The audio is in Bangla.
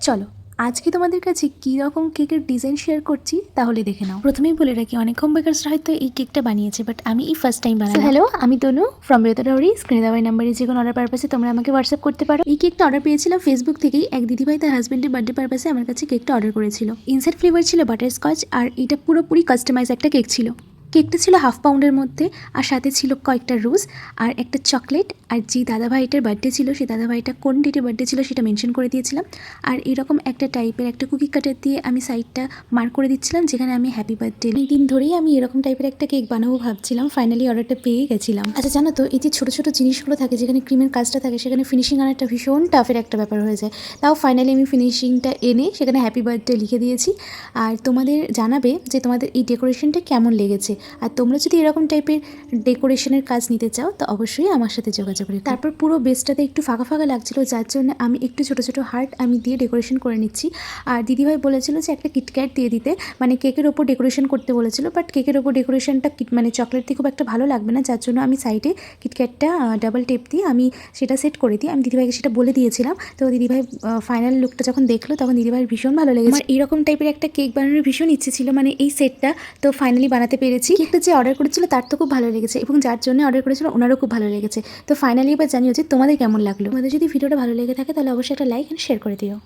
চলো আজকে তোমাদের কাছে কী রকম কেকের ডিজাইন শেয়ার করছি তাহলে দেখে নাও। প্রথমেই বলে রাখি, অনেক হোম বেকার্সরা হয়তো এই কেকটা বানিয়েছে, বাট আমি এই ফার্স্ট টাইম বানালাম। হ্যালো, আমি তনু ফ্রম রেতোডাউরি। স্ক্রিনে দেওয়া নাম্বারে যে কোনো অর্ডার পারপাসে তোমরা আমাকে হোয়াটসঅ্যাপ করতে পারো। এই কেকটা অর্ডার পেয়েছিলাম ফেসবুক থেকেই। এক দিদিভাই তার হাজবেন্ডের বার্থডে পারপাসে আমার কাছে কেকটা অর্ডার করেছিল। ইনসাইড ফ্লেভার ছিল বাটারস্কচ, আর এটা পুরোপুরি কাস্টমাইজ একটা কেক ছিল। কেকটা ছিল হাফ পাউন্ডের মধ্যে, আর সাথে ছিল কয়েকটা রোজ আর একটা চকলেট। আর যে দাদাভাইটার বার্থডে ছিল সেই দাদাভাইটা কোন ডেটে বার্থডে ছিল সেটা মেনশন করে দিয়েছিলাম। আর এরকম একটা টাইপের একটা কুকি কাটার দিয়ে আমি সাইডটা মার্ক করে দিচ্ছিলাম যেখানে আমি হ্যাপি বার্থডে। এই দিন ধরেই আমি এরকম টাইপের একটা কেক বানাবো ভাবছিলাম, ফাইনালি অর্ডারটা পেয়ে গেছিলাম। আচ্ছা জানো তো, এই যে ছোটো ছোটো জিনিসগুলো থাকে যেখানে ক্রিমের কাজটা থাকে সেখানে ফিনিশিং আনাটা ভীষণ টাফের একটা ব্যাপার হয়ে যায়। তাও ফাইনালি আমি ফিনিশিংটা এনে সেখানে হ্যাপি বার্থডে লিখে দিয়েছি। আর তোমাদের জানাবে যে তোমাদের এই ডেকোরেশনটা কেমন লেগেছে। আর তোমরা যদি এরকম টাইপের ডেকোরেশনের কাজ নিতে চাও তো অবশ্যই আমার সাথে যোগাযোগ করবে। তারপর পুরো বেসটাতে একটু ফাঁকা ফাঁকা লাগছিল, যার জন্য আমি একটু ছোটো ছোটো হার্ট আমি দিয়ে ডেকোরেশন করে নিচ্ছি। আর দিদিভাই বলেছিল যে একটা কিটক্যাট দিয়ে দিতে, মানে কেকের ওপর ডেকোরেশন করতে বলেছিল, বাট কেকের ওপর ডেকোরেশনটা মানে চকলেট দিয়ে খুব একটা ভালো লাগবে না, যার জন্য আমি সাইডে কিটক্যাটটা ডাবল টেপ দিয়ে আমি সেটা সেট করে দিই। আমি দিদিভাইকে সেটা বলে দিয়েছিলাম। তো দিদিভাই ফাইনাল লুকটা যখন দেখলো তখন দিদিভাইয়ের ভীষণ ভালো লেগেছে। আমার এইরকম টাইপের একটা কেক বানানোর ভীষণ ইচ্ছে ছিল, মানে এই সেটটা। তো ফাইনালি বানাতে পেরেছি। কেকটা যে অর্ডার করেছিল তার তো খুব ভালো লেগেছে, এবং যার জন্য অর্ডার করেছিল ওনারও খুব ভালো লেগেছে। তো ফাইনালি এবার জানিও যে তোমাদের কেমন লাগলো। তোমাদের যদি ভিডিওটা ভালো লেগে থাকে তাহলে অবশ্যই একটা লাইক এন্ড শেয়ার করে দিও।